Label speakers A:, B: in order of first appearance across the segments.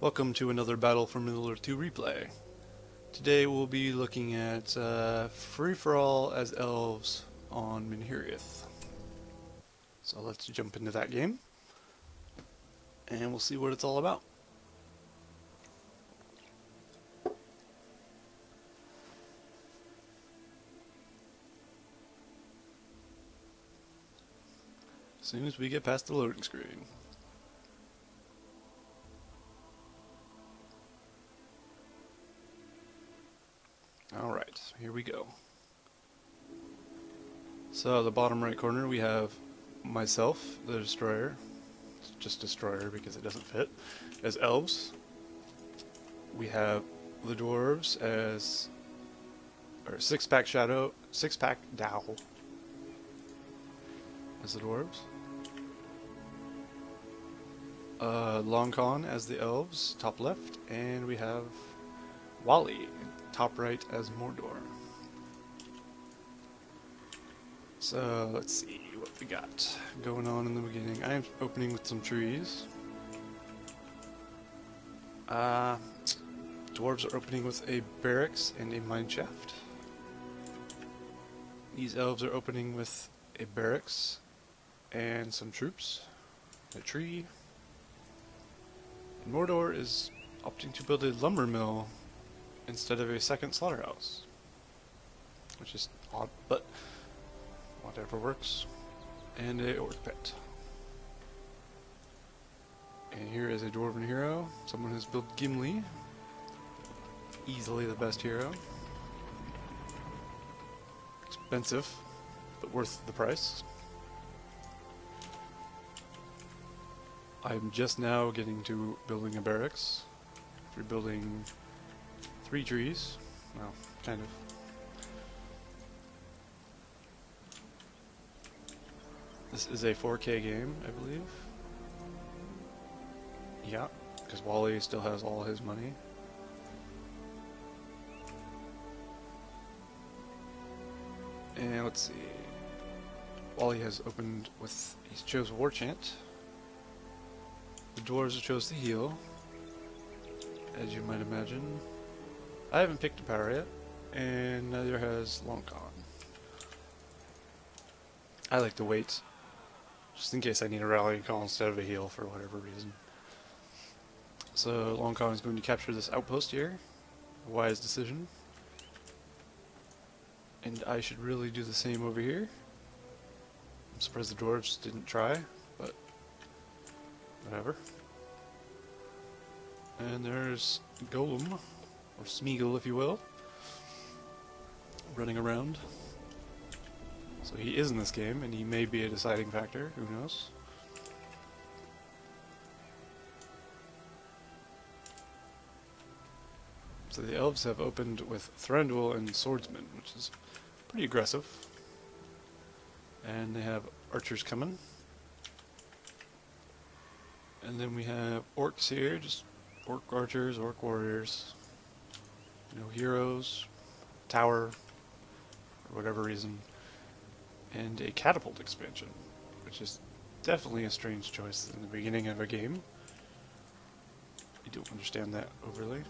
A: Welcome to another Battle for Middle-earth 2 replay. Today we'll be looking at free-for-all as Elves on Minhiriath. So let's jump into that game, and we'll see what it's all about. As soon as we get past the loading screen. Alright, here we go. So the bottom right corner we have myself, the destroyer. It's just destroyer because it doesn't fit. As elves. We have the dwarves as six-pack Dow as the dwarves. Long Con as the elves, top left, and we have Wally, top right as Mordor. So let's see what we got going on in the beginning. I am opening with some trees. Dwarves are opening with a barracks and a mineshaft. These elves are opening with a barracks and some troops, a tree. And Mordor is opting to build a lumber mill instead of a second slaughterhouse, which is odd, but whatever works. And a orc pit. And here is a dwarven hero. Someone has built Gimli, easily the best hero. Expensive, but worth the price. I'm just now getting to building a barracks. We're building 3 trees. Well, kind of. This is a 4K game, I believe. Yeah, because Wally still has all his money. And let's see. Wally has opened with, he's chose War Chant. The dwarves have chose to heal, as you might imagine. I haven't picked a power yet, and neither has Long Con. I like to wait, just in case I need a rallying call instead of a heal for whatever reason. So Long Con is going to capture this outpost here. A wise decision. And I should really do the same over here. I'm surprised the dwarves didn't try, but whatever. And there's Golem, or Smeagol if you will, running around. So he is in this game, and he may be a deciding factor, who knows. So the elves have opened with Thranduil and Swordsman, which is pretty aggressive. And they have archers coming. And then we have orcs here, just orc archers, orc warriors. No heroes, tower, for whatever reason. And a catapult expansion, which is definitely a strange choice in the beginning of a game. I don't understand that overly.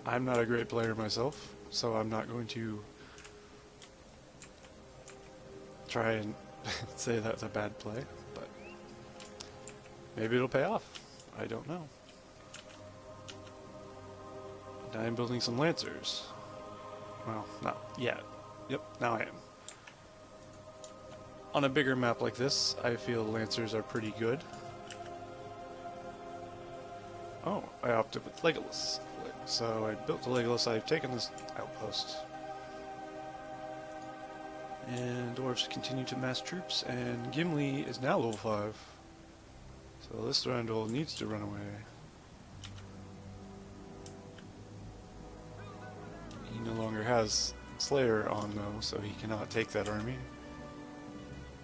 A: I'm not a great player myself, so I'm not going to try and say that's a bad play, but maybe it'll pay off. I don't know. And I'm building some lancers. Well, not yet. Yep, now I am. On a bigger map like this, I feel lancers are pretty good. Oh, I opted with Legolas. So I built the Legolas, I've taken this outpost. And dwarves continue to mass troops, and Gimli is now level 5. So this Thranduil needs to run away. He no longer has Slayer on though, so he cannot take that army.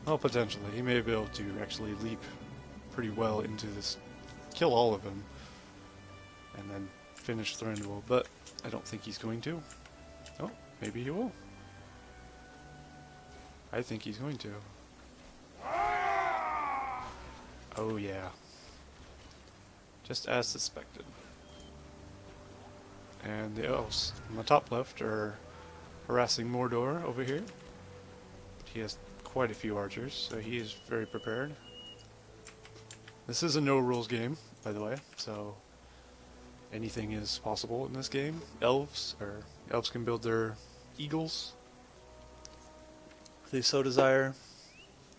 A: Well, potentially. He may be able to actually leap pretty well into this, kill all of them, and then finish Thranduil, but I don't think he's going to. Oh, maybe he will. I think he's going to. Oh yeah. just as suspected. And the elves on the top left are harassing Mordor over here. He has quite a few archers, so he is very prepared. This is a no-rules game, by the way, so anything is possible in this game. Elves can build their eagles if they so desire.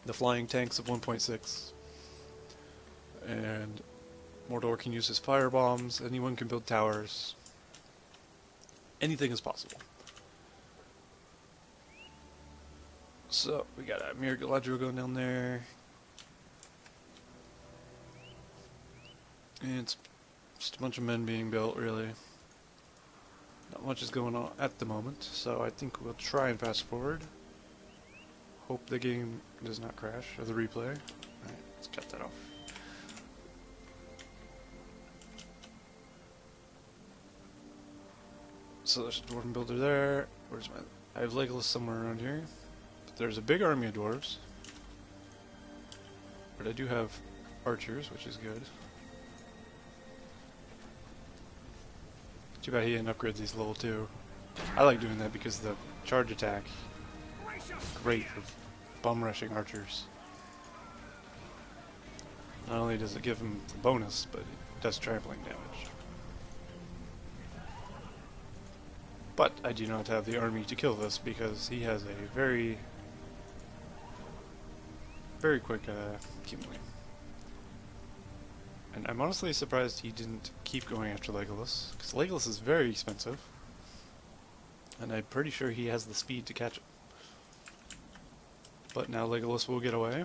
A: The flying tanks of 1.6. And Mordor can use his fire bombs. Anyone can build towers. Anything is possible. So, we got a Minhiriath going down there. And it's just a bunch of men being built, really. Not much is going on at the moment, so I think we'll try and fast forward. Hope the game does not crash, or the replay. Alright, let's cut that off. So there's a dwarven builder there. Where's my... I have Legolas somewhere around here. But there's a big army of dwarves. But I do have archers, which is good. Too bad he didn't upgrade these level 2. I like doing that because the charge attack great for bum rushing archers. Not only does it give him the bonus, but it does trampling damage. But I do not have the army to kill this because he has a very quick accumulating. And I'm honestly surprised he didn't keep going after Legolas, because Legolas is very expensive. And I'm pretty sure he has the speed to catch him. But now Legolas will get away.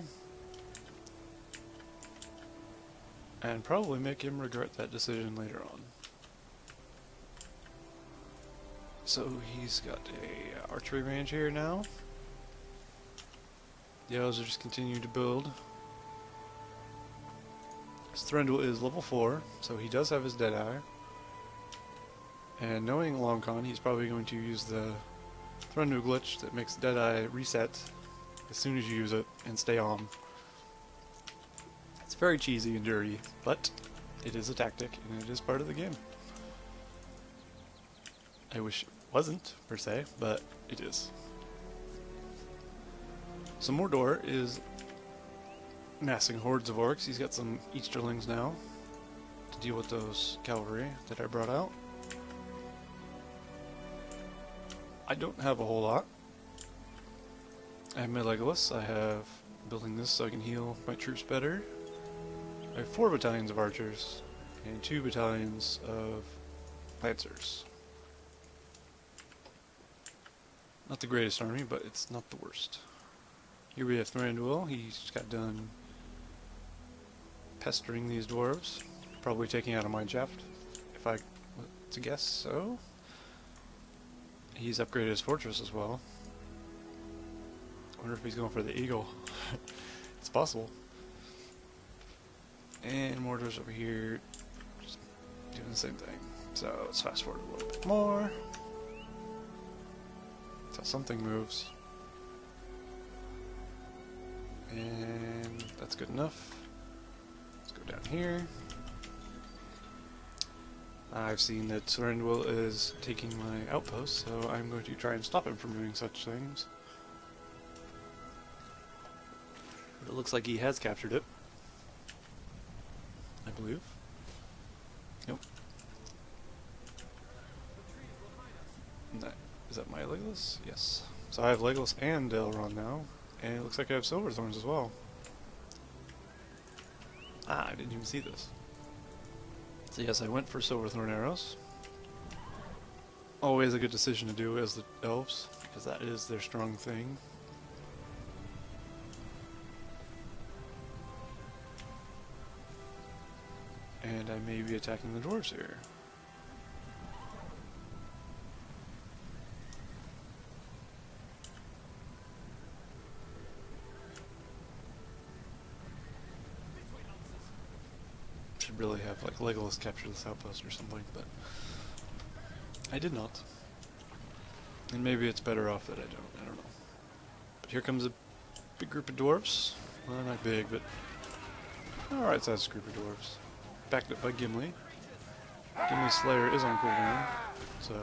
A: And probably make him regret that decision later on. So he's got a archery range here now. The Elves are just continuing to build. His Thranduil is level 4, so he does have his Deadeye. And knowing Longcon, he's probably going to use the Thranduil glitch that makes Deadeye reset as soon as you use it and stay on. It's very cheesy and dirty, but it is a tactic and it is part of the game. I wish it wasn't, per se, but it is. So Mordor is massing hordes of orcs. He's got some Easterlings now to deal with those cavalry that I brought out. I don't have a whole lot. I have my Legolas. I have building this so I can heal my troops better. I have 4 battalions of archers and 2 battalions of lancers. Not the greatest army, but it's not the worst. Here we have Thranduil. He's just got done pestering these dwarves. Probably taking out a mineshaft, if I were to guess so. He's upgraded his fortress as well. I wonder if he's going for the eagle. It's possible. And Mordor's over here, just doing the same thing. So let's fast forward a little bit more. Until something moves. And that's good enough. Let's go down here. I've seen that Thranduil is taking my outpost, so I'm going to try and stop him from doing such things. But it looks like he has captured it. I believe. Nope. Is that my Legolas? Yes. So I have Legolas and Elrond now, and it looks like I have Silverthorns as well. Ah, I didn't even see this. So yes, I went for Silverthorn arrows. Always a good decision to do as the Elves, because that is their strong thing. And I may be attacking the dwarves here. Should really have like Legolas capture this outpost or something, but I did not. And maybe it's better off that I don't know. But here comes a big group of dwarves. Well, not big, but alright sized group of dwarves. backed up by Gimli. Gimli's Slayer is on cooldown, so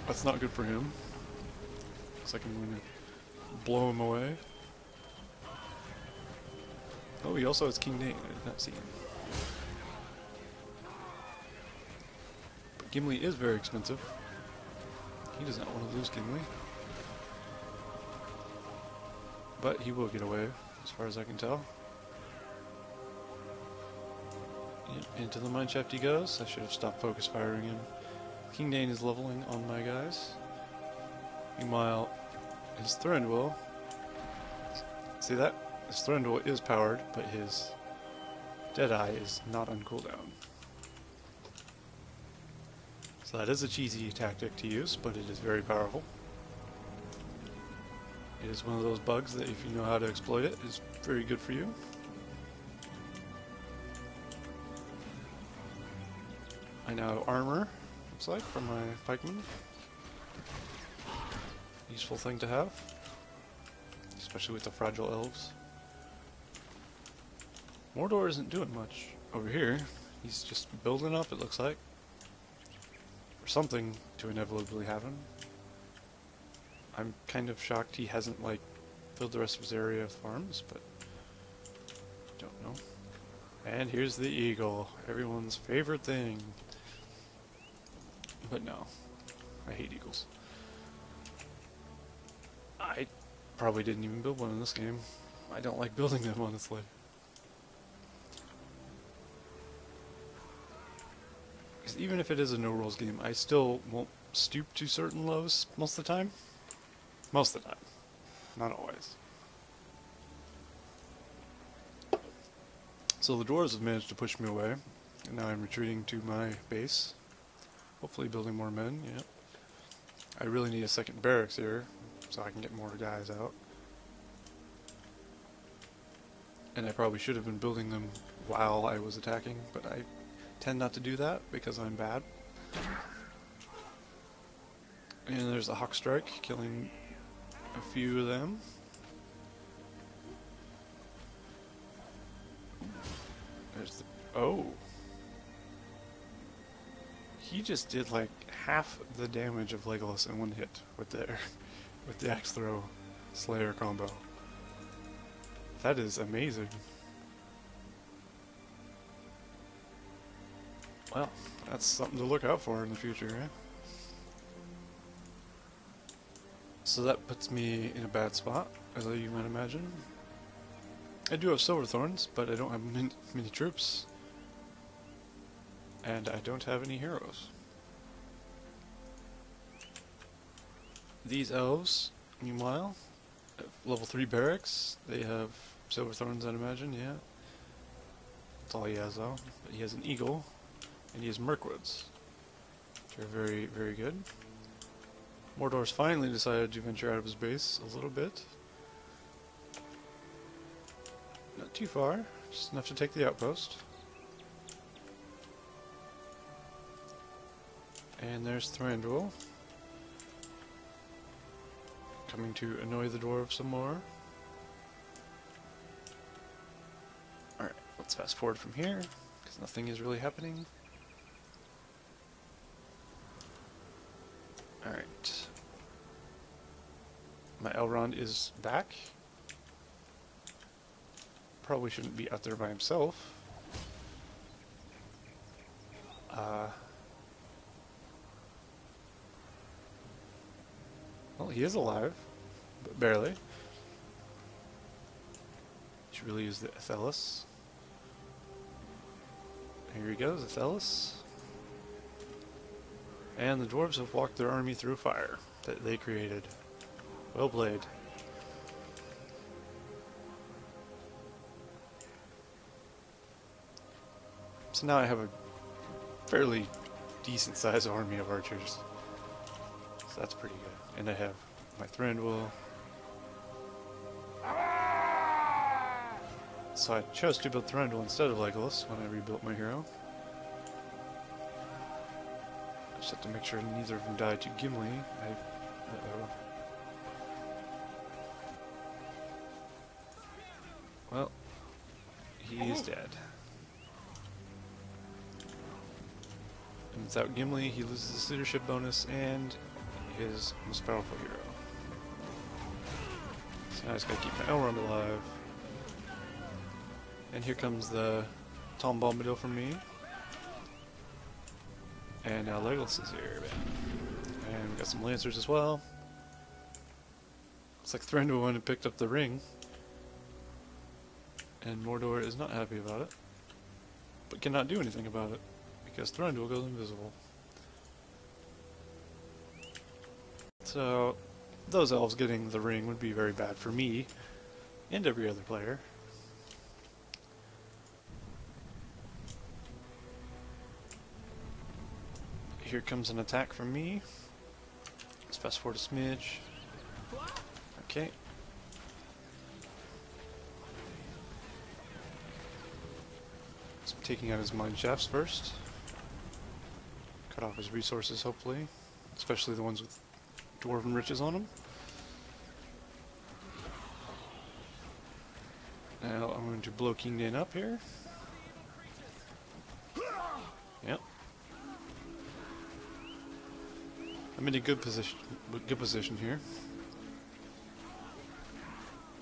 A: that's not good for him. Looks like I'm going to blow him away. Oh, he also has King Dane. I did not see him. But Gimli is very expensive. He does not want to lose Gimli. But he will get away, as far as I can tell. Yep, into the mineshaft he goes. I should have stopped focus firing him. King Dane is leveling on my guys. Meanwhile, his Thranduil... See that? His Thranduil is powered, but his Deadeye is not on cooldown. So that is a cheesy tactic to use, but it is very powerful. It is one of those bugs that if you know how to exploit it, is very good for you. I now have armor, looks like, from my pikemen. Useful thing to have, especially with the fragile elves. Mordor isn't doing much over here. He's just building up, it looks like. For something to inevitably happen. I'm kind of shocked he hasn't, like, filled the rest of his area of farms, but don't know. And here's the eagle, everyone's favorite thing. But no, I hate eagles. I probably didn't even build one in this game. I don't like building them, honestly. Because even if it is a no-rules game, I still won't stoop to certain lows most of the time. Most of the time. Not always. So the dwarves have managed to push me away, and now I'm retreating to my base. Hopefully building more men, yep. I really need a second barracks here, so I can get more guys out. And I probably should have been building them while I was attacking, but I tend not to do that because I'm bad. And there's a Hawk Strike killing a few of them. There's the... Oh! He just did like half the damage of Legolas in one hit with the Axe Throw Slayer combo. That is amazing. Well, that's something to look out for in the future, eh? So that puts me in a bad spot, as you might imagine. I do have Silverthorns, but I don't have many troops. And I don't have any heroes. These elves, meanwhile, have level 3 barracks. They have Silverthorns, I'd imagine, yeah. That's all he has, though. But he has an eagle, and he has Mirkwoods, which are very, very good. Mordor's finally decided to venture out of his base a little bit. Not too far, just enough to take the outpost. And there's Thranduil, coming to annoy the dwarves some more. Alright, let's fast forward from here, because nothing is really happening. Alright. My Elrond is back. Probably shouldn't be out there by himself. Well, he is alive, but barely. Should really use the Athelas. Here he goes, Athelas. And the dwarves have walked their army through fire that they created. Well played. So now I have a fairly decent sized army of archers. So that's pretty good. And I have my Thranduil. So I chose to build Thranduil instead of Legolas when I rebuilt my hero. I just have to make sure neither of them died to Gimli. Uh-oh. Well, he is dead. Without Gimli, he loses his leadership bonus and his most powerful hero. So now I just gotta keep my Elrond alive. And here comes the Tom Bombadil from me. And now Legolas is here. And we got some Lancers as well. Looks like Thranduil went and picked up the ring. And Mordor is not happy about it. But cannot do anything about it. Because Thranduil goes invisible. So, those elves getting the ring would be very bad for me. And every other player. Here comes an attack from me. Let's fast forward a smidge. Okay. So I'm taking out his mine shafts first. Cut off his resources, hopefully. Especially the ones with dwarven riches on them. Now I'm going to blow King Din up here. Yep. I'm in a good position here.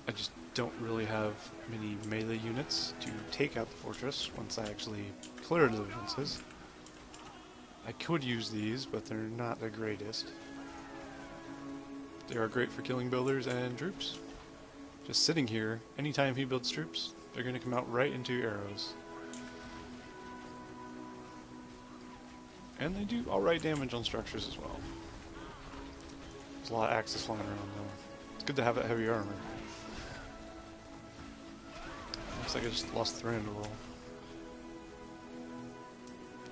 A: I just don't really have many melee units to take out the fortress once I actually clear the defenses. I could use these, but they're not the greatest. They are great for killing builders and troops. Just sitting here, anytime he builds troops, they're going to come out right into arrows. And they do alright damage on structures as well. There's a lot of axes flying around though. It's good to have that heavy armor. Looks like I just lost Thranduil.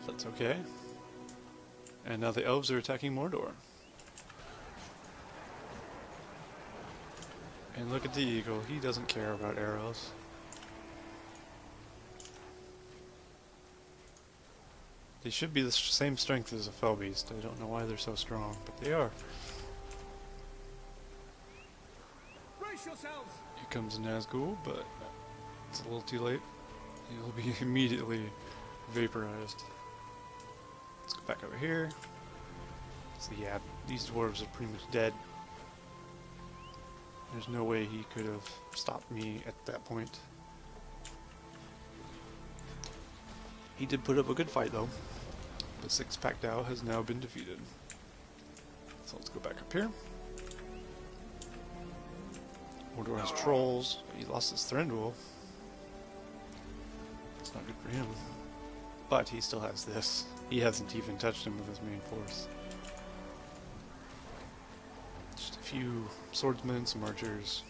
A: That's okay. And now the elves are attacking Mordor. And look at the eagle, he doesn't care about arrows. They should be the same strength as a fell beast. I don't know why they're so strong, but they are. Here comes Nazgul, but it's a little too late. He'll be immediately vaporized. Let's go back over here. So yeah, these dwarves are pretty much dead. There's no way he could have stopped me at that point. He did put up a good fight though. The six-pack Dao has now been defeated. So let's go back up here. Mordor has trolls. He lost his Thranduil. It's not good for him. But he still has this. He hasn't even touched him with his main force. Just a few swordsmen, some archers.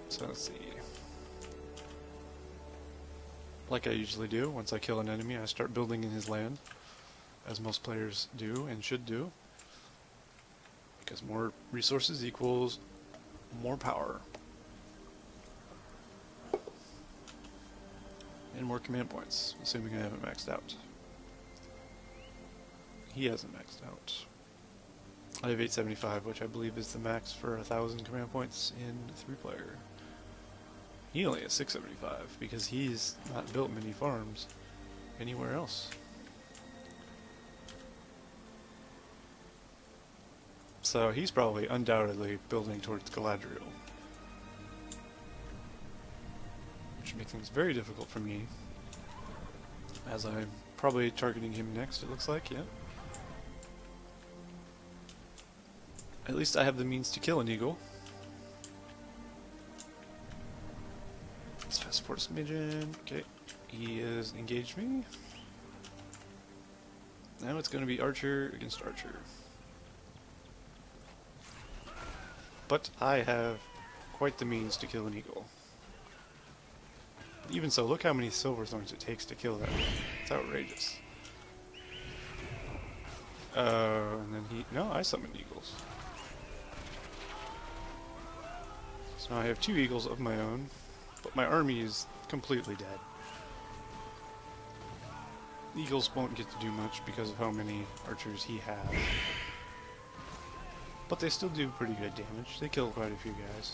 A: So let's see. Like I usually do, once I kill an enemy, I start building in his land, as most players do and should do, because more resources equals more power, and more command points, assuming I haven't maxed out. He hasn't maxed out. I have 875, which I believe is the max for 1,000 command points in 3-player. He only has 675 because he's not built many farms anywhere else. So he's probably undoubtedly building towards Galadriel, which makes things very difficult for me, as I'm probably targeting him next, it looks like, yeah. At least I have the means to kill an eagle. Let's fast forward a smidgen. Okay, he has engaged me. Now it's going to be archer against archer. But I have quite the means to kill an eagle. Even so, look how many silver thorns it takes to kill that one. It's outrageous. And then no, I summoned eagles. So now I have 2 eagles of my own. But my army is completely dead. Eagles won't get to do much because of how many archers he has. But they still do pretty good damage. They kill quite a few guys.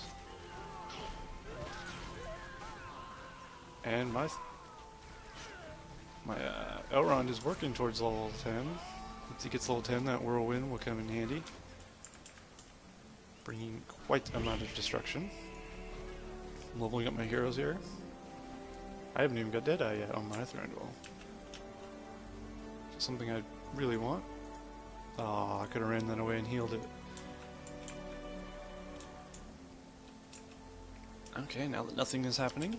A: My Elrond is working towards level 10. Once he gets level 10, that whirlwind will come in handy, bringing quite an amount of destruction. I'm leveling up my heroes here. I haven't even got Deadeye yet on my Thranduil. Something I really want. Ah, I could have ran that away and healed it. Okay, now that nothing is happening,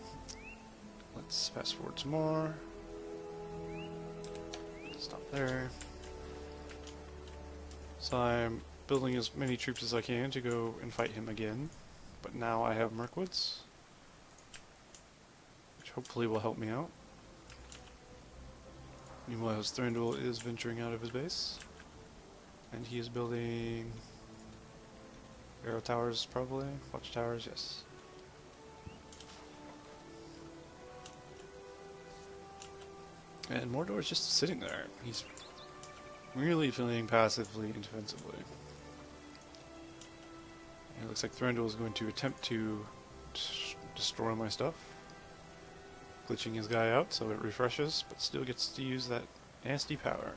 A: let's fast forward some more. Stop there. So I'm building as many troops as I can to go and fight him again, but now I have Mirkwoods, which hopefully will help me out. Meanwhile, his Thranduil is venturing out of his base, and he is building arrow towers, probably. Watch towers, yes. And Mordor is just sitting there. He's really playing passively and defensively. It looks like Thranduil is going to attempt to destroy my stuff, glitching his guy out so it refreshes, but still gets to use that nasty power.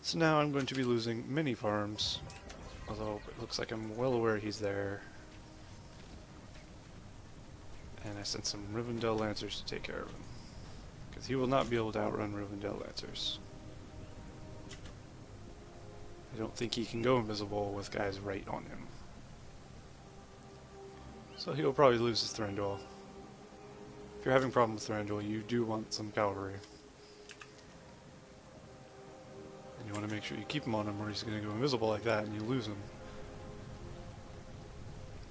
A: So now I'm going to be losing many farms, although it looks like I'm well aware he's there. And I sent some Rivendell Lancers to take care of him, because he will not be able to outrun Rivendell Lancers. I don't think he can go invisible with guys right on him. So he'll probably lose his Thranduil. If you're having a problem with Thranduil, you do want some cavalry. And you want to make sure you keep him on him, or he's going to go invisible like that and you lose him.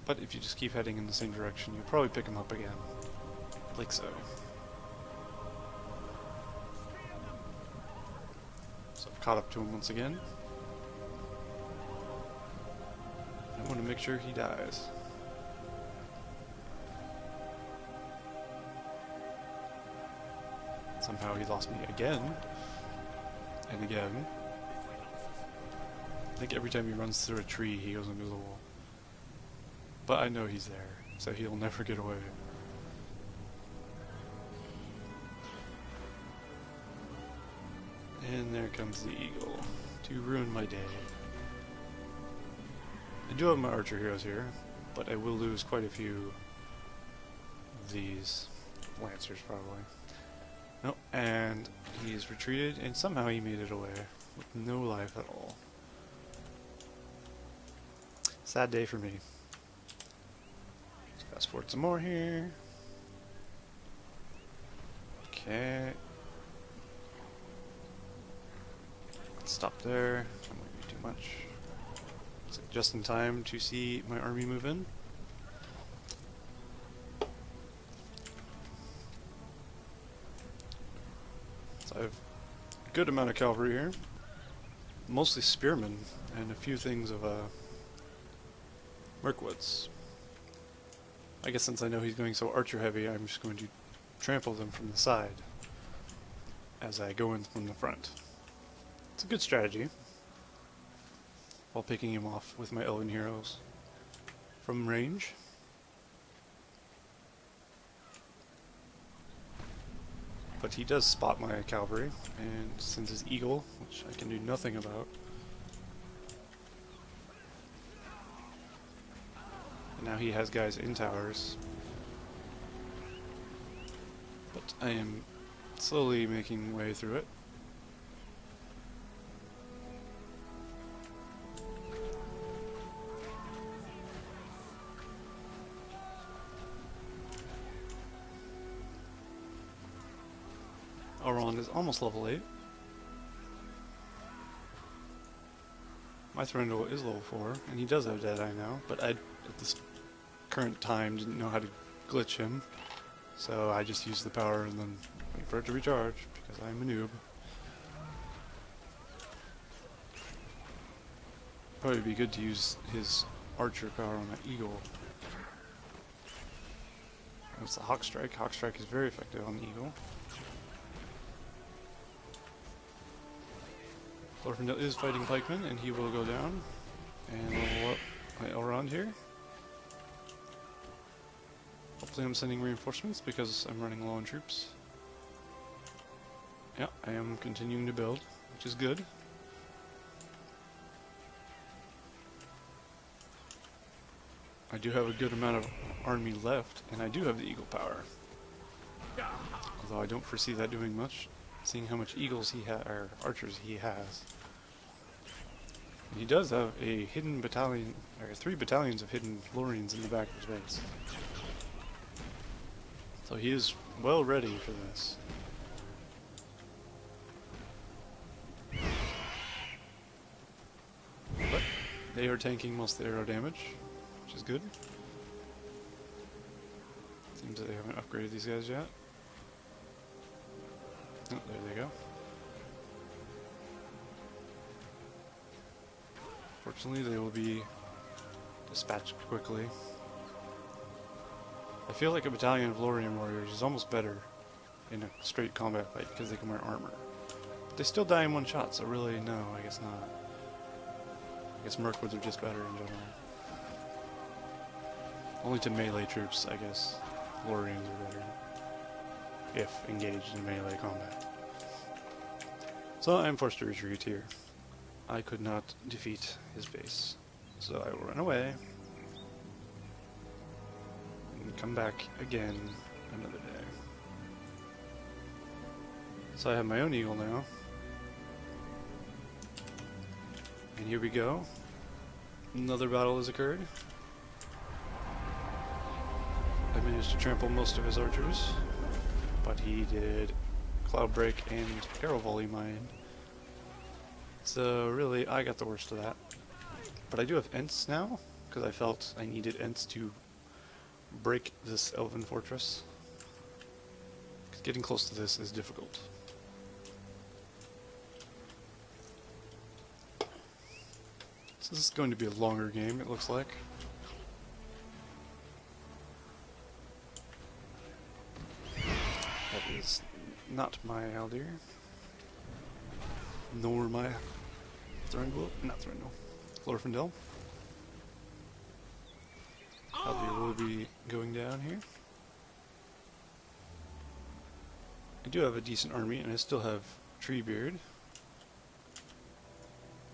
A: But if you just keep heading in the same direction, you'll probably pick him up again. Like so. So I've caught up to him once again. I want to make sure he dies. Somehow he lost me again. And again. I think every time he runs through a tree, he goes invisible. But I know he's there, so he'll never get away. And there comes the eagle to ruin my day. I do have my archer heroes here, but I will lose quite a few of these lancers probably. Nope, and he's retreated, and somehow he made it away with no life at all. Sad day for me. Fast forward some more here. Okay. Let's stop there. That might be too much. Looks like just in time to see my army move in. So I have a good amount of cavalry here. Mostly spearmen and a few things of Mirkwoods. I guess since I know he's going so archer heavy, I'm just going to trample them from the side as I go in from the front. It's a good strategy, while picking him off with my elven heroes from range. But he does spot my cavalry and sends his eagle, which I can do nothing about. Now he has guys in towers, but I am slowly making way through it. Elrond is almost level 8. My Thranduil is level 4, and he does have Deadeye now, but I, at this current time, didn't know how to glitch him, so I just used the power and then wait for it to recharge, because I'm a noob. Probably be good to use his archer power on that eagle. That's the Hawk Strike. Hawk Strike is very effective on the eagle. Glorfindel is fighting pikemen, and he will go down and level up my Elrond here. Hopefully I'm sending reinforcements because I'm running low on troops. Yeah, I am continuing to build, which is good. I do have a good amount of army left, and I do have the eagle power. Although I don't foresee that doing much, seeing how much eagles he or archers he has. And he does have a hidden battalion, or 3 battalions of hidden Lorians in the back of his base. So he is well ready for this. But they are tanking most of the arrow damage, which is good. Seems that they haven't upgraded these guys yet. Oh, there they go. Fortunately, they will be dispatched quickly. I feel like a battalion of Lorian warriors is almost better in a straight combat fight because they can wear armor. But they still die in one shot, so really, no, I guess not. I guess Mirkwoods are just better in general. Only to melee troops, I guess, Lorians are better. If engaged in melee combat. So I'm forced to retreat here. I could not defeat his base. So I will run away. And come back again another day. So I have my own eagle now. And here we go. Another battle has occurred. I managed to trample most of his archers, but he did cloud break and arrow volley mine. So really, I got the worst of that. But I do have Ents now, because I felt I needed Ents to break this elven fortress. 'Cause getting close to this is difficult. So this is going to be a longer game, it looks like. That is not my Haldir. Nor my Thranduil, not Thranduil, Glorfindel. Haldir will be going down here. I do have a decent army, and I still have Treebeard.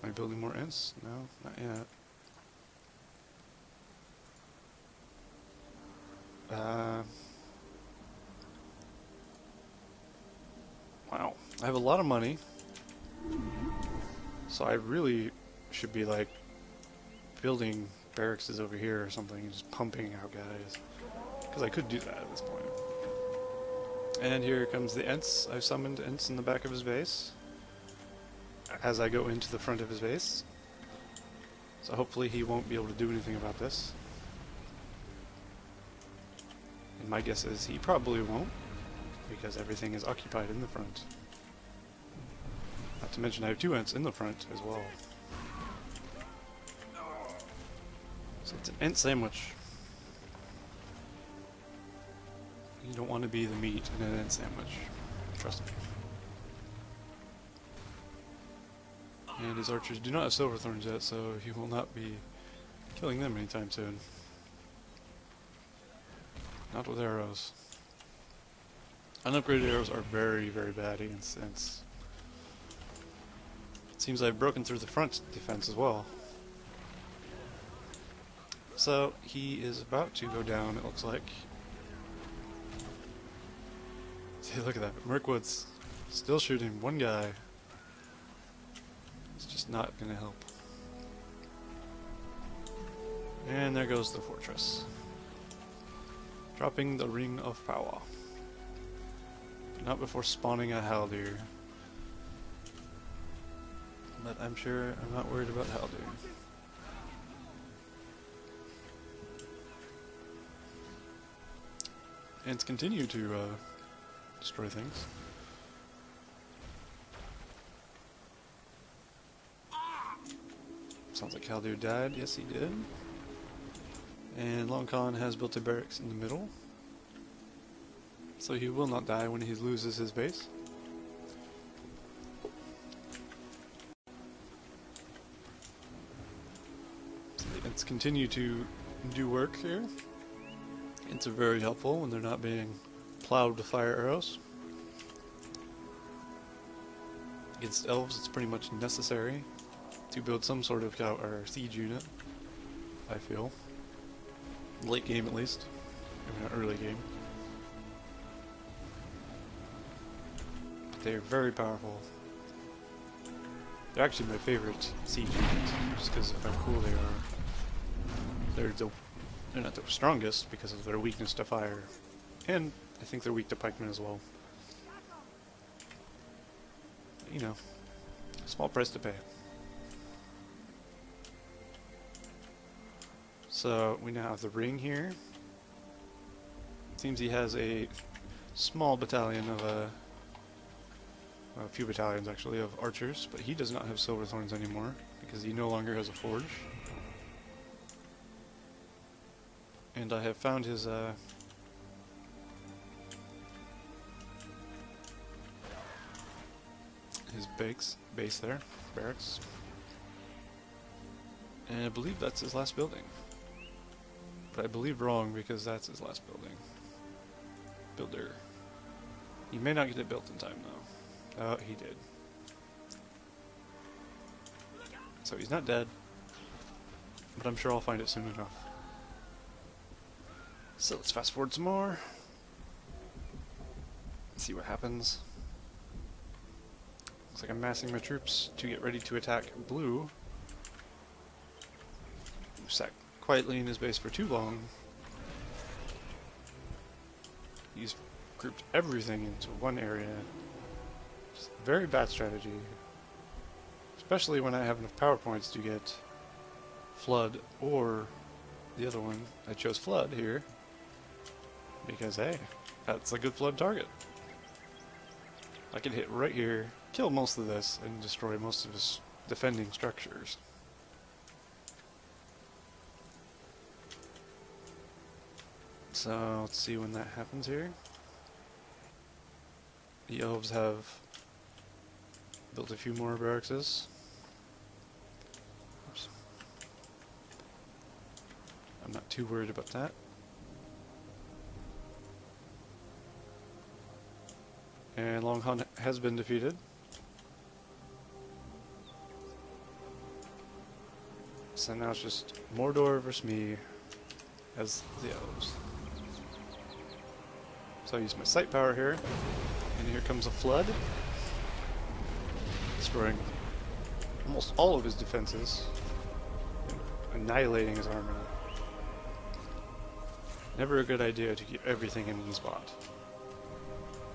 A: Am I building more Ents? No, not yet. Wow, I have a lot of money. So I really should be like building barracks over here or something and just pumping out guys. Because I could do that at this point. And here comes the Ents. I've summoned Ents in the back of his base as I go into the front of his base. So hopefully he won't be able to do anything about this. And my guess is he probably won't, because everything is occupied in the front. Not to mention I have 2 Ents in the front as well. So it's an Ent sandwich. You don't want to be the meat in an Ent sandwich. Trust me. And his archers do not have silver thorns yet, so he will not be killing them anytime soon. Not with arrows. Unupgraded arrows are very, very bad against Ents. It seems I've broken through the front defense as well. So he is about to go down, it looks like. See, look at that. Mirkwood's still shooting one guy. It's just not going to help. And there goes the fortress. Dropping the Ring of Power. But not before spawning a Haldir. But I'm sure I'm not worried about Haldir. Ents continue to destroy things. Sounds like Haldir died. Yes, he did. And Long Khan has built a barracks in the middle. So he will not die when he loses his base. So the Ents continue to do work here. It's very helpful when they're not being plowed with fire arrows. Against elves, it's pretty much necessary to build some sort of siege unit, I feel. Late game at least, maybe not early game. But they're very powerful. They're actually my favorite siege unit, just because of how cool they are. They're not the strongest because of their weakness to fire, and I think they're weak to pikemen as well. But, you know, small price to pay. So we now have the ring here. It seems he has a small battalion of well, a few battalions actually of archers, but he does not have silver thorns anymore because he no longer has a forge. And I have found his base there, barracks. And I believe that's his last building. But I believe wrong because that's his last building. Builder. He may not get it built in time though. Oh, he did. So he's not dead. But I'm sure I'll find it soon enough. So let's fast forward some more. See what happens. Looks like I'm massing my troops to get ready to attack blue. Who sat quietly in his base for too long. He's grouped everything into one area. Just very bad strategy. Especially when I have enough power points to get Flood or the other one. I chose Flood here. Because, hey, that's a good flood target. I can hit right here, kill most of this, and destroy most of his defending structures. So, let's see when that happens here. The elves have built a few more barracks. Oops. I'm not too worried about that. And Longhunt has been defeated. So now it's just Mordor versus me as the elves. So I use my sight power here, and here comes a flood, destroying almost all of his defenses, and annihilating his army. Never a good idea to keep everything in one spot.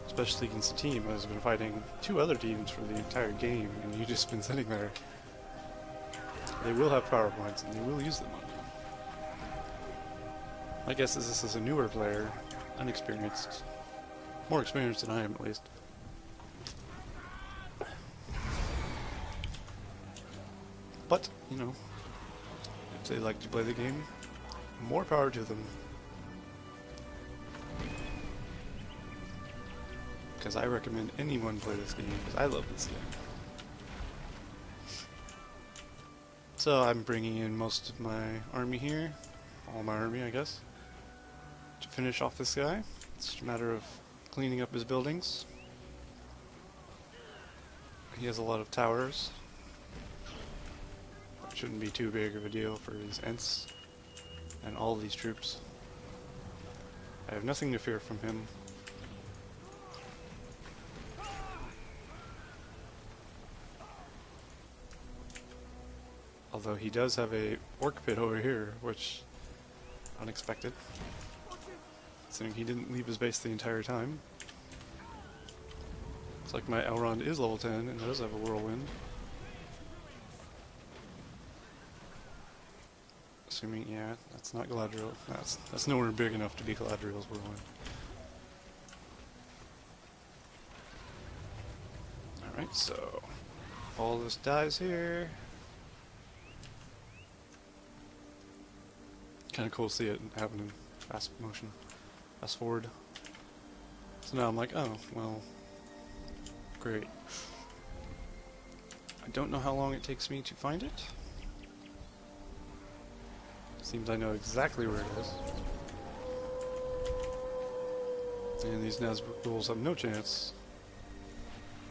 A: Especially against a team that has been fighting two other teams for the entire game, and you've just been sitting there. They will have power points, and they will use them on you. My guess is this is a newer player, unexperienced. More experienced than I am, at least. But, you know, if they like to play the game, more power to them. Because I recommend anyone play this game, because I love this game. So I'm bringing in most of my army here, all my army I guess, to finish off this guy. It's just a matter of cleaning up his buildings. He has a lot of towers. That shouldn't be too big of a deal for his Ents and all these troops. I have nothing to fear from him. Although he does have a orc pit over here, which unexpected. Considering he didn't leave his base the entire time. Looks like my Elrond is level 10 and does have a whirlwind. Assuming, yeah, that's not Galadriel. That's nowhere big enough to be Galadriel's whirlwind. Alright, so all this dies here. Kind of cool to see it happen in fast motion, fast forward. So now I'm like, oh, well, great. I don't know how long it takes me to find it. Seems I know exactly where it is. And these Nazguls have no chance.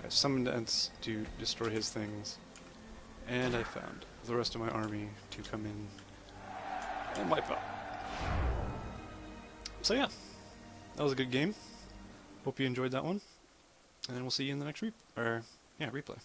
A: I summoned Ents to destroy his things, and I found the rest of my army to come in and wipe out. So yeah, that was a good game. Hope you enjoyed that one, and we'll see you in the next replay.